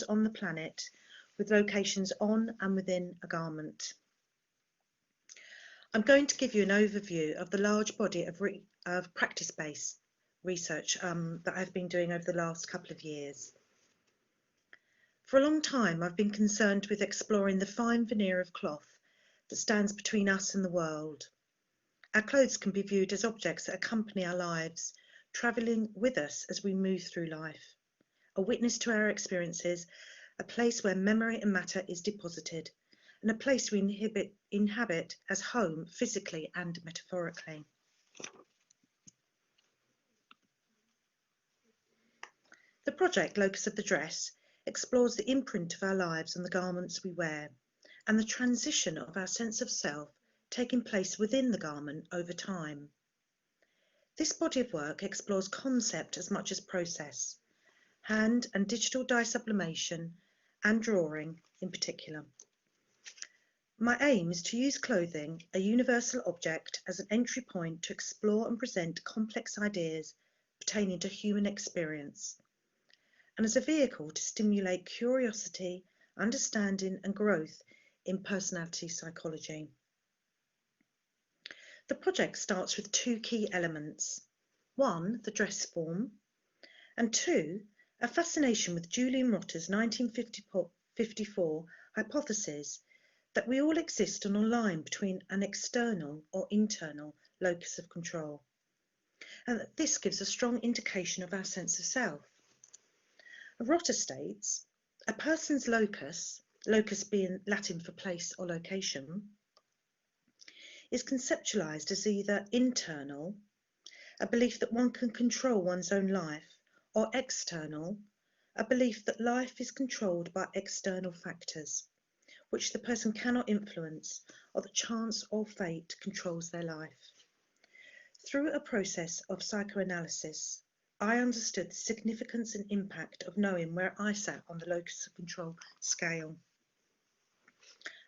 on the planet, with locations on and within a garment. I'm going to give you an overview of the large body of practice-based research that I've been doing over the last couple of years. For a long time, I've been concerned with exploring the fine veneer of cloth that stands between us and the world. Our clothes can be viewed as objects that accompany our lives, travelling with us as we move through life, a witness to our experiences, a place where memory and matter is deposited, and a place we inhabit as home physically and metaphorically. The project Locus of the Dress explores the imprint of our lives on the garments we wear and the transition of our sense of self taking place within the garment over time. This body of work explores concept as much as process, hand and digital dye sublimation and drawing in particular. My aim is to use clothing, a universal object, as an entry point to explore and present complex ideas pertaining to human experience, and as a vehicle to stimulate curiosity, understanding and growth in personality psychology. The project starts with two key elements. One, the dress form, and two, a fascination with Julian Rotter's 1954 hypothesis that we all exist on a line between an external or internal locus of control, and that this gives a strong indication of our sense of self. Rotter states, a person's locus being Latin for place or location, is conceptualized as either internal, a belief that one can control one's own life, or external, a belief that life is controlled by external factors, which the person cannot influence, or that chance or fate controls their life. Through a process of psychoanalysis, I understood the significance and impact of knowing where I sat on the locus of control scale.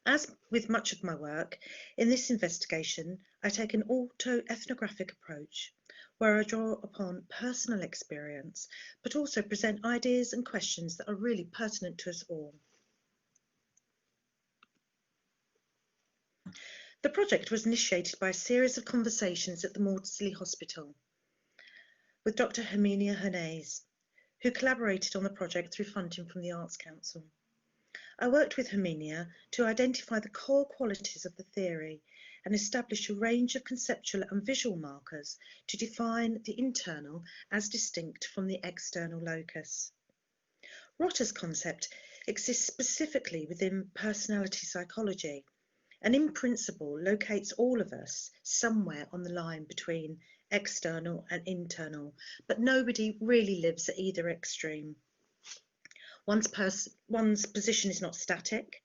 As with much of my work, in this investigation, I take an autoethnographic approach, where I draw upon personal experience, but also present ideas and questions that are really pertinent to us all. The project was initiated by a series of conversations at the Maudsley Hospital with Dr. Hermina Hernaiz, who collaborated on the project through funding from the Arts Council. I worked with Hermina to identify the core qualities of the theory and establish a range of conceptual and visual markers to define the internal as distinct from the external locus. Rotter's concept exists specifically within personality psychology, and in principle locates all of us somewhere on the line between external and internal, but nobody really lives at either extreme. One's position is not static.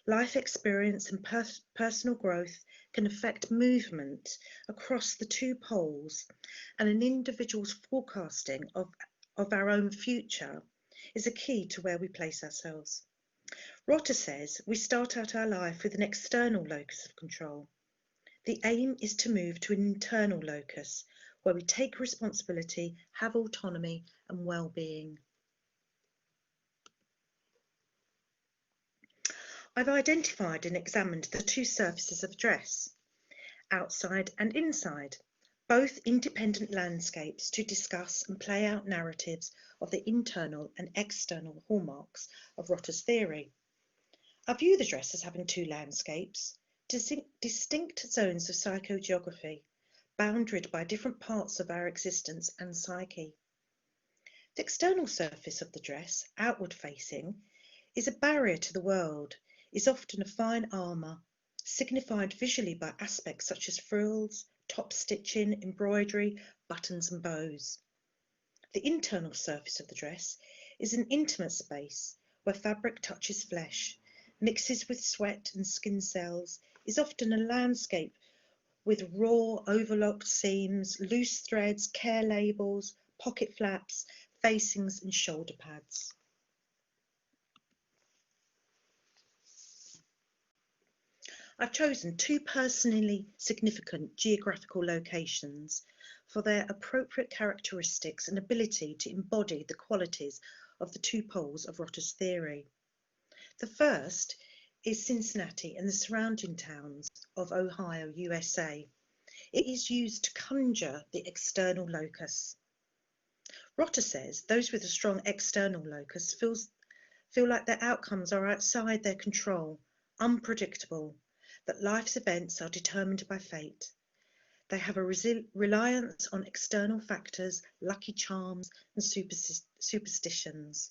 Life experience and personal growth can affect movement across the two poles, and an individual's forecasting of our own future is a key to where we place ourselves. Rotter says we start out our life with an external locus of control. The aim is to move to an internal locus where we take responsibility, have autonomy and well-being. I've identified and examined the two surfaces of dress, outside and inside, both independent landscapes to discuss and play out narratives of the internal and external hallmarks of Rotter's theory. I view the dress as having two landscapes, distinct zones of psychogeography, boundaried by different parts of our existence and psyche. The external surface of the dress, outward facing, is a barrier to the world, is often a fine armour, signified visually by aspects such as frills, top stitching, embroidery, buttons and bows. The internal surface of the dress is an intimate space where fabric touches flesh, mixes with sweat and skin cells, is often a landscape with raw overlocked seams, loose threads, care labels, pocket flaps, facings and shoulder pads. I've chosen two personally significant geographical locations for their appropriate characteristics and ability to embody the qualities of the two poles of Rotter's theory. The first is Cincinnati and the surrounding towns of Ohio, USA. It is used to conjure the external locus. Rotter says those with a strong external locus feel like their outcomes are outside their control, unpredictable, that life's events are determined by fate. They have a reliance on external factors, lucky charms, and superstitions.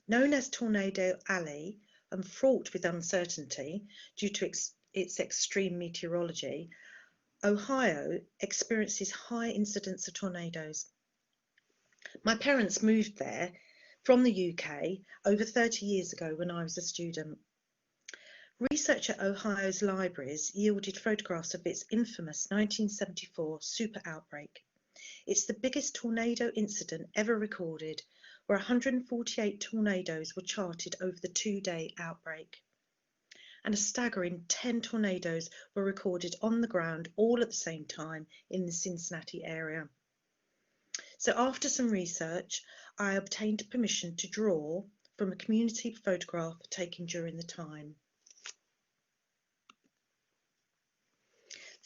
Known as Tornado Alley and fraught with uncertainty due to its extreme meteorology, Ohio experiences high incidence of tornadoes. My parents moved there from the UK over 30 years ago when I was a student. Research at Ohio's libraries yielded photographs of its infamous 1974 super outbreak. It's the biggest tornado incident ever recorded, where 148 tornadoes were charted over the two-day outbreak. And a staggering 10 tornadoes were recorded on the ground all at the same time in the Cincinnati area. So after some research, I obtained permission to draw from a community photograph taken during the time.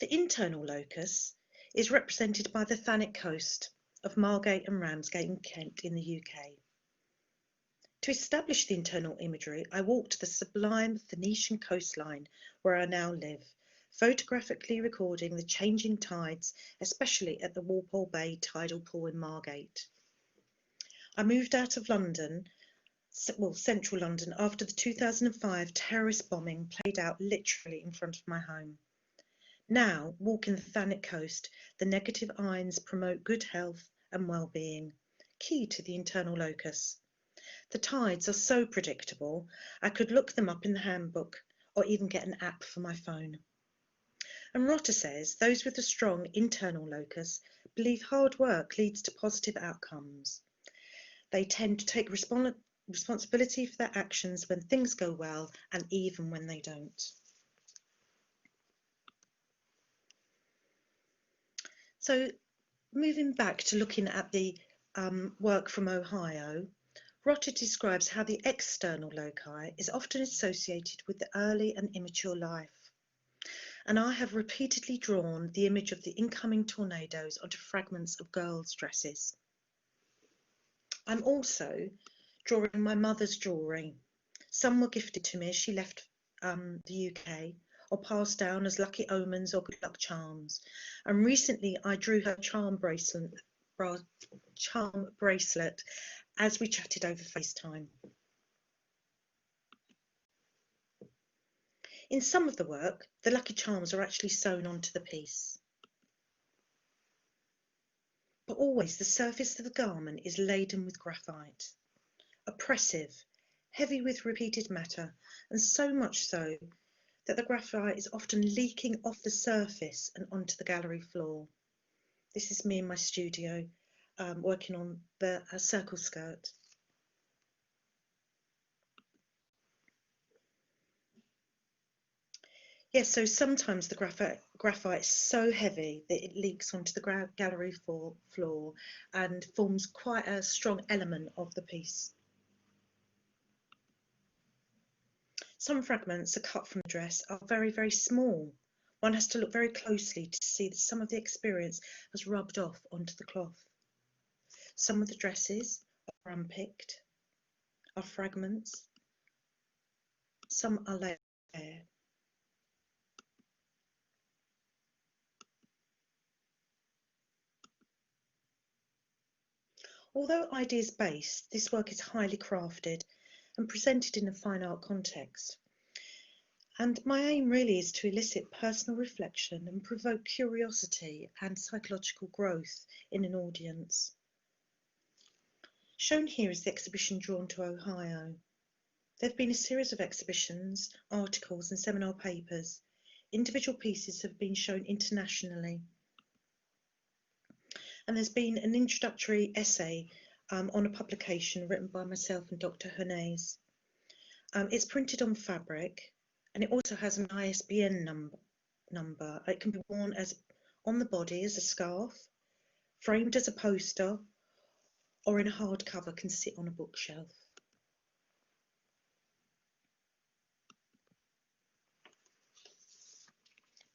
The internal locus is represented by the Thanetian Coast of Margate and Ramsgate in Kent in the UK. To establish the internal imagery, I walked the sublime Thanetian coastline where I now live, photographically recording the changing tides, especially at the Walpole Bay tidal pool in Margate. I moved out of London, central London, after the 2005 terrorist bombing played out literally in front of my home. Now, walking the Thanetian Coast, the negative ions promote good health and well-being, key to the internal locus. The tides are so predictable, I could look them up in the handbook or even get an app for my phone. And Rotter says those with a strong internal locus believe hard work leads to positive outcomes. They tend to take responsibility for their actions when things go well and even when they don't. So moving back to looking at the work from Ohio, Rotter describes how the external loci is often associated with the early and immature life. And I have repeatedly drawn the image of the incoming tornadoes onto fragments of girls' dresses. I'm also drawing my mother's jewellery. Some were gifted to me as she left the UK, or passed down as lucky omens or good luck charms. And recently I drew her charm bracelet as we chatted over FaceTime. In some of the work, the lucky charms are actually sewn onto the piece. But always the surface of the garment is laden with graphite, oppressive, heavy with repeated matter, and so much so that the graphite is often leaking off the surface and onto the gallery floor. This is me in my studio working on the circle skirt. Yes, so sometimes the graphite is so heavy that it leaks onto the gallery floor and forms quite a strong element of the piece. Some fragments are cut from the dress are very, very small. One has to look very closely to see that some of the experience has rubbed off onto the cloth. Some of the dresses are unpicked, are fragments. Some are layered. Although ideas-based, this work is highly crafted and presented in a fine art context. And my aim really is to elicit personal reflection and provoke curiosity and psychological growth in an audience. Shown here is the exhibition drawn to Ohio. There have been a series of exhibitions, articles and seminar papers. Individual pieces have been shown internationally. And there's been an introductory essay on a publication written by myself and Dr. Hernaiz. It's printed on fabric and it also has an ISBN number. It can be worn as on the body as a scarf, framed as a poster, or in a hardcover can sit on a bookshelf.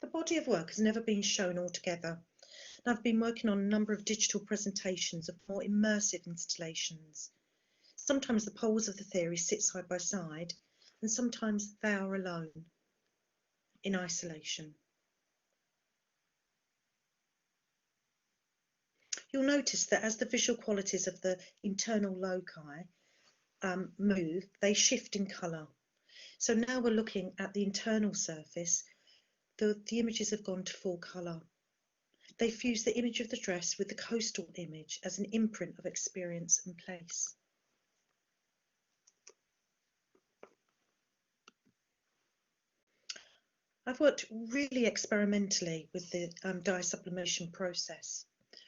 The body of work has never been shown altogether, and I've been working on a number of digital presentations of more immersive installations. Sometimes the poles of the theory sit side by side, and sometimes they are alone, in isolation. You'll notice that as the visual qualities of the internal loci move, they shift in colour. So now we're looking at the internal surface. The images have gone to full colour. They fuse the image of the dress with the coastal image as an imprint of experience and place. I've worked really experimentally with the dye sublimation process,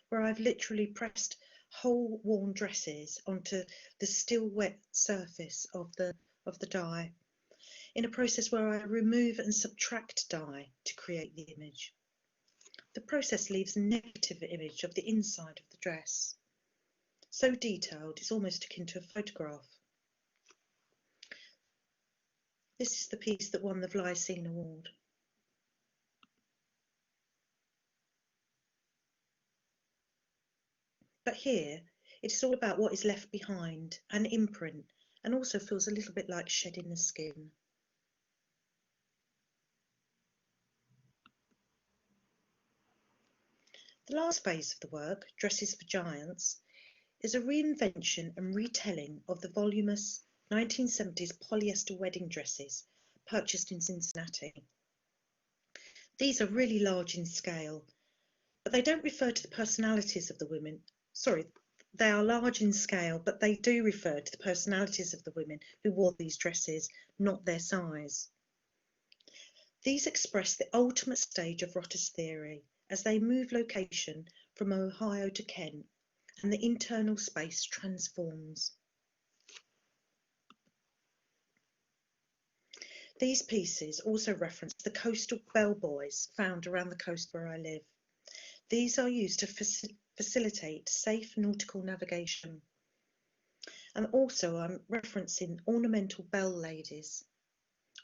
where I've literally pressed whole worn dresses onto the still wet surface of the dye, in a process where I remove and subtract dye to create the image. The process leaves a negative image of the inside of the dress. So detailed, it's almost akin to a photograph. This is the piece that won the Vlieseline award. But here, it is all about what is left behind, an imprint, and also feels a little bit like shedding the skin. The last phase of the work, Dresses for Giants, is a reinvention and retelling of the voluminous 1970s polyester wedding dresses purchased in Cincinnati. These are really large in scale, but they don't refer to the personalities of the women. Sorry, they are large in scale, but they do refer to the personalities of the women who wore these dresses, not their size. These express the ultimate stage of Rotter's theory as they move location from Ohio to Kent, and the internal space transforms. These pieces also reference the coastal bellbuoys found around the coast where I live. These are used to facilitate safe nautical navigation. And also I'm referencing ornamental bell ladies,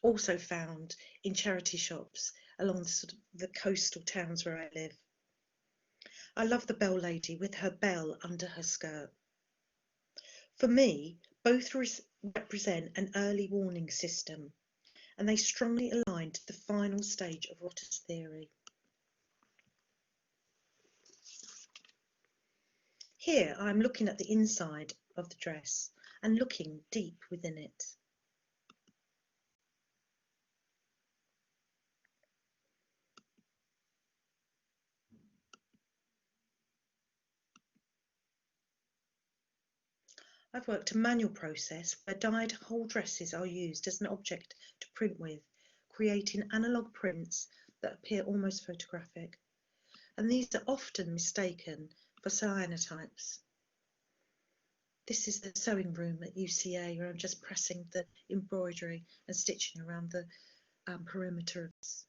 also found in charity shops along the coastal towns where I live. I love the bell lady with her bell under her skirt. For me, both represent an early warning system, and they strongly align to the final stage of Rotter's theory. Here I'm looking at the inside of the dress and looking deep within it. I've worked a manual process where dyed whole dresses are used as an object to print with, creating analogue prints that appear almost photographic. And these are often mistaken for cyanotypes. This is the sewing room at UCA where I'm just pressing the embroidery and stitching around the perimeter of this.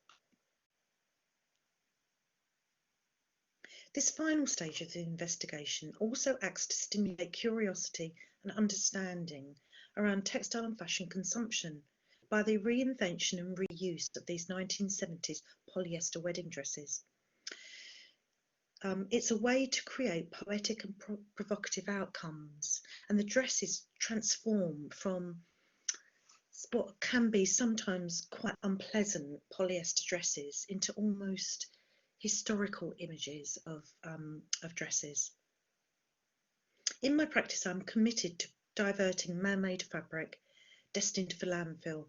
This final stage of the investigation also acts to stimulate curiosity and understanding around textile and fashion consumption by the reinvention and reuse of these 1970s polyester wedding dresses. It's a way to create poetic and provocative outcomes, and the dresses transform from what can be sometimes quite unpleasant polyester dresses into almost historical images of dresses. In my practice, I'm committed to diverting man-made fabric destined for landfill,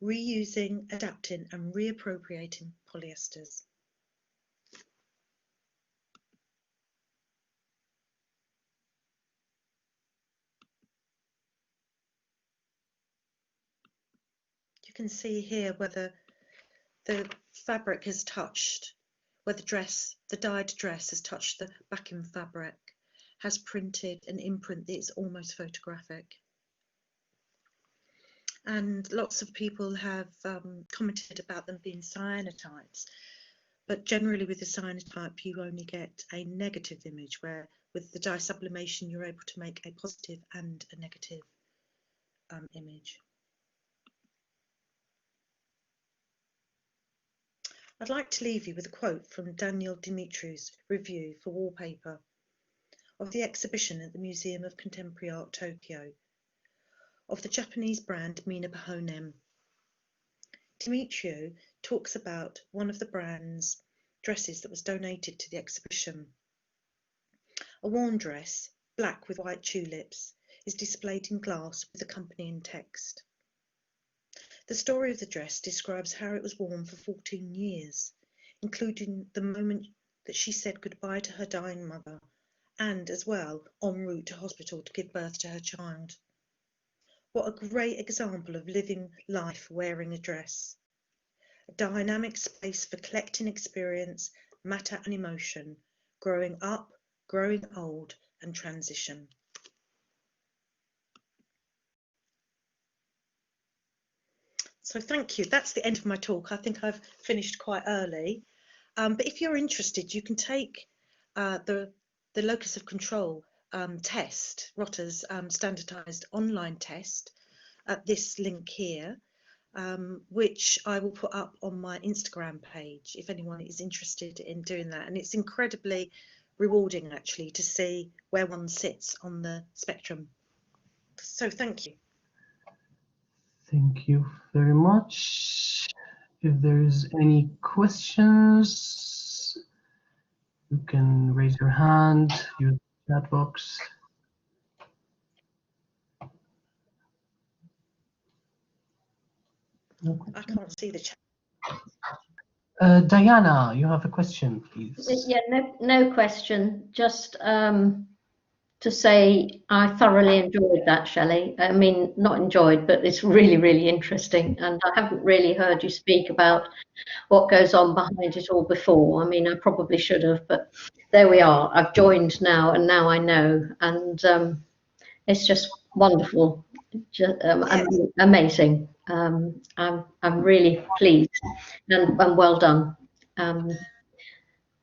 reusing, adapting and reappropriating polyesters. You can see here whether the fabric has touched, where the dyed dress has touched the backing fabric, has printed an imprint that is almost photographic. And lots of people have commented about them being cyanotypes, but generally with the cyanotype you only get a negative image, where with the dye sublimation you're able to make a positive and a negative image. I'd like to leave you with a quote from Daniel Dimitriou's review for Wallpaper of the exhibition at the Museum of Contemporary Art Tokyo of the Japanese brand Hermina Hernaiz-Sanders. Dimitriou talks about one of the brand's dresses that was donated to the exhibition. A worn dress, black with white tulips, is displayed in glass with accompanying text. The story of the dress describes how it was worn for 14 years, including the moment that she said goodbye to her dying mother, and as well en route to hospital to give birth to her child. What a great example of living life wearing a dress. A dynamic space for collecting experience, matter and emotion, growing up, growing old and transition. So thank you. That's the end of my talk. I think I've finished quite early. But if you're interested, you can take the Locus of Control test, Rotter's standardised online test, at this link here, which I will put up on my Instagram page if anyone is interested in doing that. And it's incredibly rewarding, actually, to see where one sits on the spectrum. So thank you. Thank you very much. If there's any questions, you can raise your hand, use the chat box. No I can't see the chat. Diana, you have a question, please. Yeah, no question. Just to say I thoroughly enjoyed that, Shelley. I mean, not enjoyed, but it's really, really interesting. And I haven't really heard you speak about what goes on behind it all before. I mean, I probably should have, but there we are. I've joined now, and now I know. And it's just wonderful, just, amazing. I'm really pleased and well done.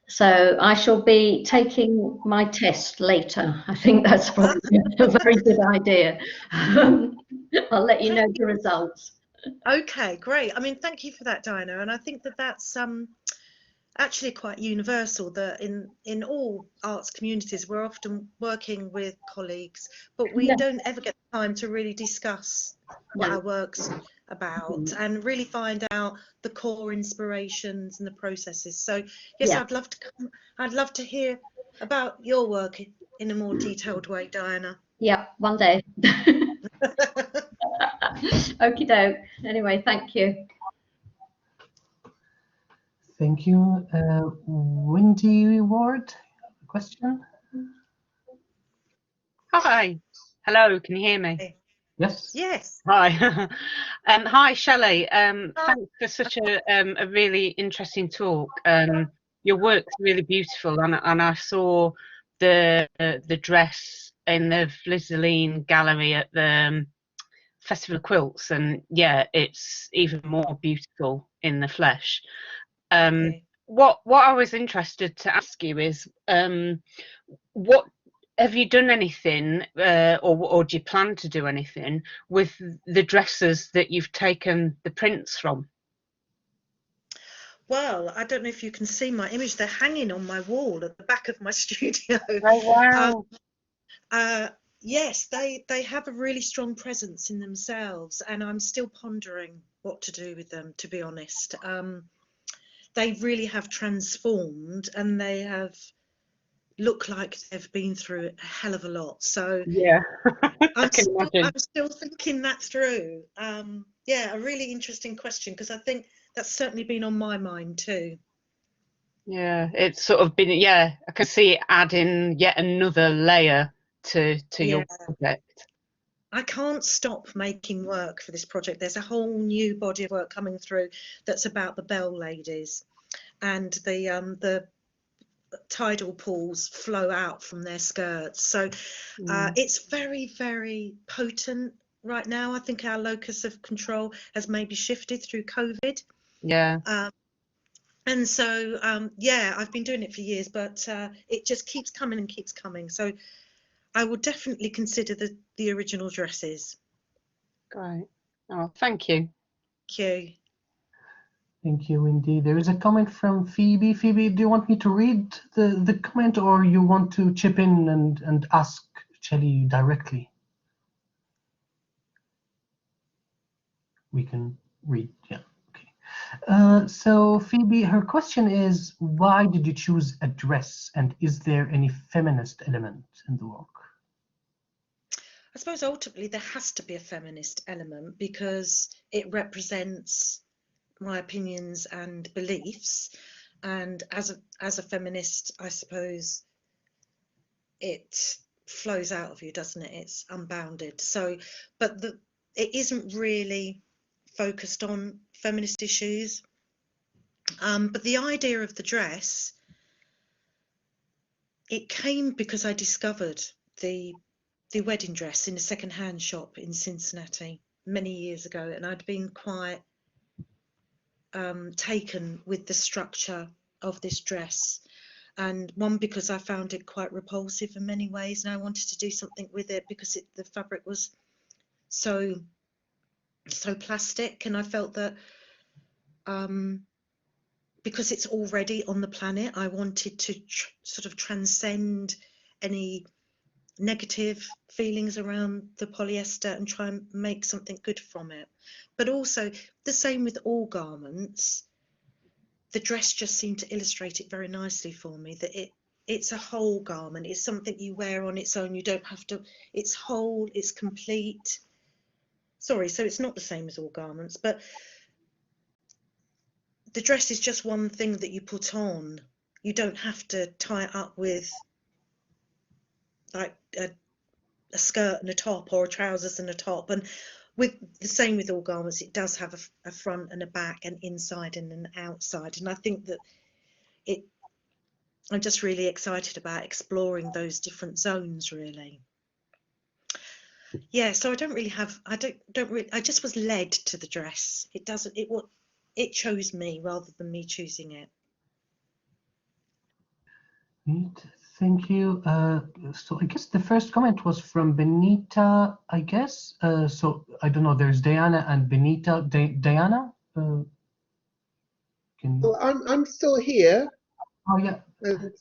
So I shall be taking my test later. I think that's probably a very good idea. I'll let you know the results. Okay, great. I mean, thank you for that, Diana. And I think that that's actually quite universal, that in all arts communities, we're often working with colleagues, but we don't ever get the time to really discuss what our work's about and really find out the core inspirations and the processes. So yes, I'd love to hear about your work in a more detailed way, Diana. Yeah, one day. Okie doke. Anyway, thank you. Thank you. Wendy Ward, a question? Hi. Hello, can you hear me? Yes. Yes. Hi. Hi, Shelley. Thanks for such a really interesting talk. Your work's really beautiful, and I saw the dress in the Vlieseline gallery at the Festival of Quilts, and yeah, it's even more beautiful in the flesh. What I was interested to ask you is, what have you done anything, or do you plan to do anything with the dresses that you've taken the prints from? Well, I don't know if you can see my image. They're hanging on my wall at the back of my studio. Oh, wow. Yes, they have a really strong presence in themselves, and I'm still pondering what to do with them, to be honest. They really have transformed, and they have looked like they've been through a hell of a lot. So yeah, I'm still thinking that through. Yeah, a really interesting question, because I think that's certainly been on my mind too. Yeah, it's sort of been, yeah, I can see it adding yet another layer to your project. I can't stop making work for this project. There's a whole new body of work coming through that's about the Bell Ladies, and the tidal pools flow out from their skirts. So it's very, very potent right now. I think our locus of control has maybe shifted through COVID. Yeah. And so, yeah, I've been doing it for years, but it just keeps coming and keeps coming. So I will definitely consider the original dresses. Great. Oh, thank you. Thank you. Thank you, indeed. There is a comment from Phoebe. Phoebe, do you want me to read the comment, or you want to chip in and ask Shelly directly? We can read, yeah. Okay. So Phoebe, her question is, why did you choose a dress, and is there any feminist element in the work? I suppose ultimately there has to be a feminist element because it represents my opinions and beliefs, and as a feminist, I suppose it flows out of you, doesn't it? It's unbounded. So, but it isn't really focused on feminist issues. But the idea of the dress, it came because I discovered the wedding dress in a second-hand shop in Cincinnati many years ago, and I'd been quite taken with the structure of this dress, and one because I found it quite repulsive in many ways, and I wanted to do something with it because the fabric was so plastic, and I felt that because it's already on the planet, I wanted to sort of transcend any negative feelings around the polyester and try and make something good from it. But also the same with all garments. The dress just seemed to illustrate it very nicely for me, that it's a whole garment. It's something you wear on its own. You don't have to, it's whole, it's complete. Sorry, so it's not the same as all garments, but the dress is just one thing that you put on. You don't have to tie it up with like a skirt and a top, or trousers and a top. And with the same with all garments, it does have a front and a back, an inside and an outside. And I think that I'm just really excited about exploring those different zones, really. Yeah, so I don't really have, I just was led to the dress. It chose me rather than me choosing it. Neat. Thank you. So I guess the first comment was from Benita, I guess. So I don't know, there's Diana and Benita. Diana? Well, I'm still here. Oh, yeah. And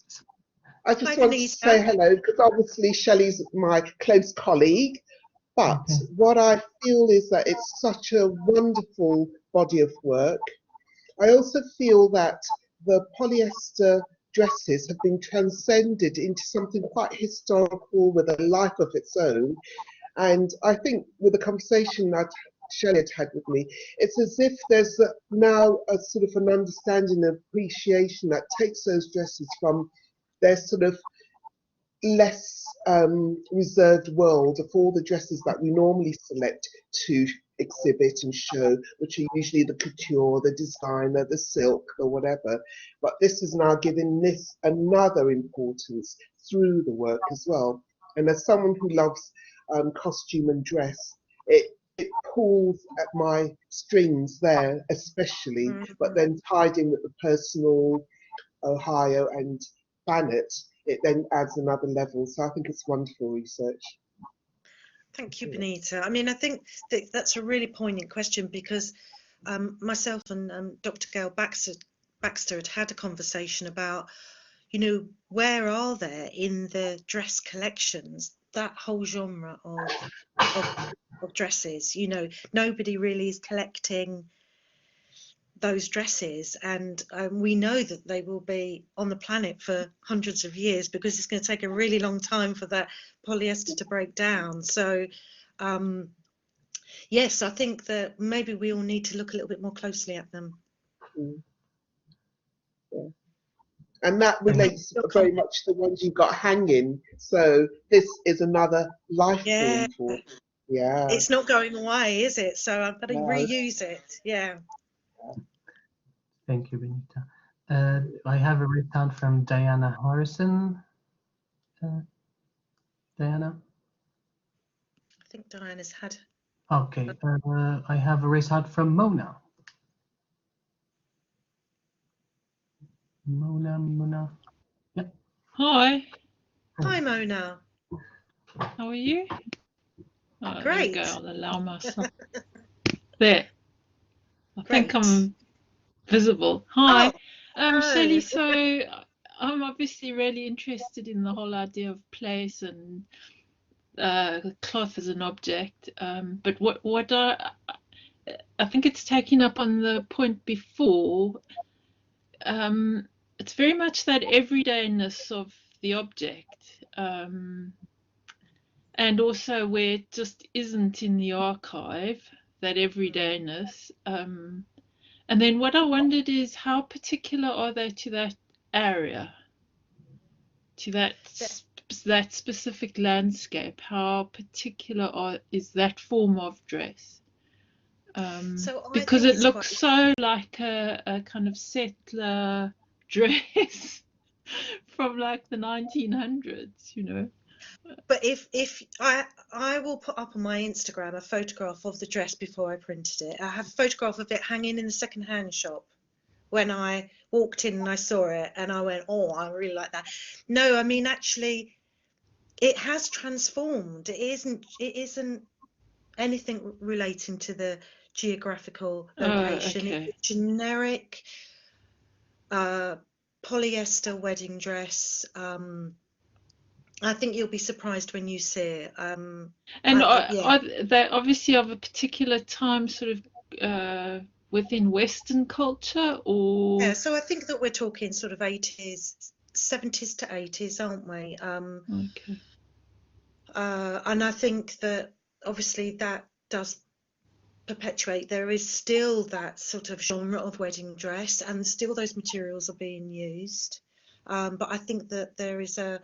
I just Hi, want Benita. to say hello, because obviously Shelley's my close colleague. But what I feel is that it's such a wonderful body of work. I also feel that the polyester dresses have been transcended into something quite historical with a life of its own. And I think with the conversation that Shelley had with me, it's as if there's now a sort of an understanding and appreciation that takes those dresses from their sort of less reserved world of all the dresses that we normally select to exhibit and show, which are usually the couture, the designer, the silk, or whatever. But this is now giving this another importance through the work as well. And as someone who loves costume and dress, it pulls at my strings there, especially, but then tied in with the personal Ohio and Bennett, it then adds another level. So I think it's wonderful research. Thank you, Benita. I mean, I think that's a really poignant question, because myself and Dr. Gail Baxter had a conversation about, you know, where are there in the dress collections that whole genre of dresses? You know, nobody really is collecting those dresses, and we know that they will be on the planet for hundreds of years, because it's going to take a really long time for that polyester to break down. So yes, I think that maybe we all need to look a little bit more closely at them. Yeah. And that relates very much to the ones you've got hanging. So this is another life form for it. Yeah. It's not going away, is it? So I've got to reuse it. Yeah. Thank you, Benita. I have a written down from Diana Harrison. Diana? I think Diana's had. Okay. I have a raise hand from Mona. Mona. Yeah. Hi. Hi, Mona. How are you? Oh, Great. There we go. I'll allow myself. There. I think Great. I'm visible. Hi. Oh, Shelly, so I'm obviously really interested in the whole idea of place and cloth as an object. But what I think it's taking up on the point before. It's very much that everydayness of the object. And also where it just isn't in the archive, that everydayness. And then what I wondered is how particular are they to that area, to that specific landscape? How particular is that form of dress? Because it looks so like a kind of settler dress from like the 1900s, you know. But if I will put up on my Instagram a photograph of the dress before I printed it. I have a photograph of it hanging in the second-hand shop when I walked in and I saw it and I went, oh, I really like that. No, I mean, actually, it has transformed. It isn't anything relating to the geographical location. Okay. It's generic polyester wedding dress. I think you'll be surprised when you see it. And are they obviously of a particular time, sort of within Western culture, or? Yeah, so I think that we're talking sort of 70s to 80s, aren't we? Okay. And I think that obviously that does perpetuate. There is still that sort of genre of wedding dress, and still those materials are being used. But I think that there is a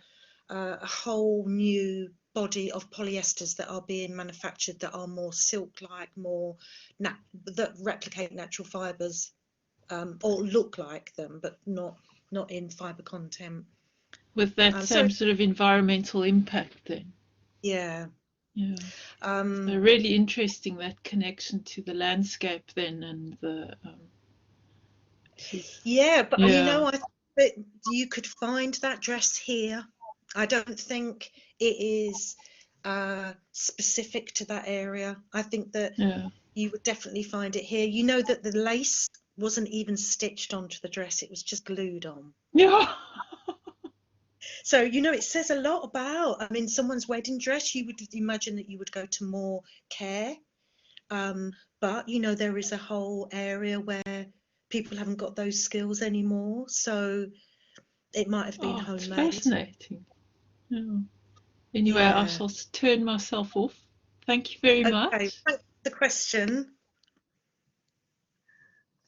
whole new body of polyesters that are being manufactured that are more silk-like, more that replicate natural fibres, or look like them, but not in fibre content. With that same sort of environmental impact, then. Yeah. Yeah. So really interesting, that connection to the landscape then, and the. Yeah, but you know, I think that you could find that dress here. I don't think it is specific to that area. I think that you would definitely find it here. You know that the lace wasn't even stitched onto the dress, it was just glued on. Yeah. So, you know, it says a lot about, I mean, someone's wedding dress. You would imagine that you would go to more care. But, you know, there is a whole area where people haven't got those skills anymore. So it might have been homemade. It's fascinating. Yeah. Anyway, I shall turn myself off. Thank you very much. Thanks for the question.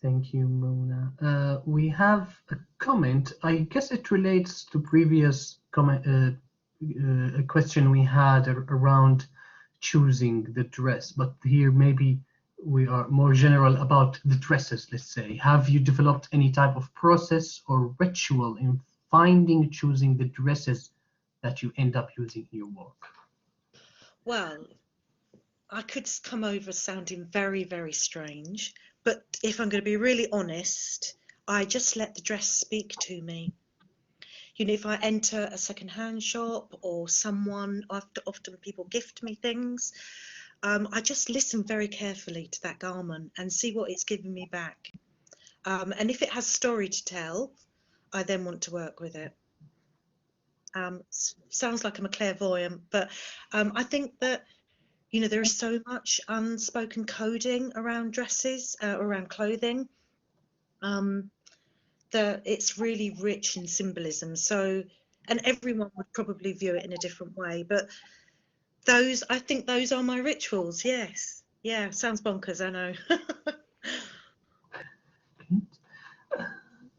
Thank you, Mona. We have a comment. I guess it relates to previous comment, a question we had around choosing the dress, but here maybe we are more general about the dresses, let's say. Have you developed any type of process or ritual in choosing the dresses that you end up using in your work? Well, I could come over sounding very, very strange, but if I'm going to be really honest, I just let the dress speak to me. You know, if I enter a second-hand shop or someone, often people gift me things, I just listen very carefully to that garment and see what it's giving me back. And if it has story to tell, I then want to work with it. Sounds like I'm a clairvoyant, but I think that, you know, there is so much unspoken coding around dresses, around clothing, that it's really rich in symbolism. So, and everyone would probably view it in a different way, but I think those are my rituals. Yes. Yeah. Sounds bonkers, I know.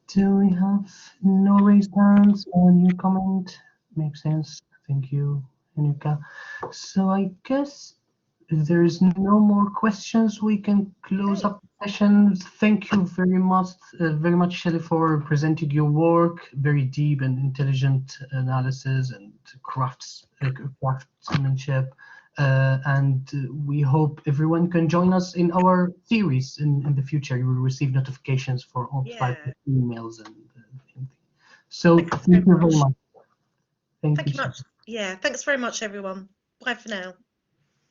Do we have no raised hands or new comment? Makes sense. Thank you, Anuka. So I guess if there is no more questions, we can close up the session. Thank you very much, Shelly, for presenting your work. Very deep and intelligent analysis and craftsmanship. And we hope everyone can join us in our series in the future. You will receive notifications for all 5 emails and things. So thank you very much. Thank you much. Yeah, thanks very much, everyone. Bye for now.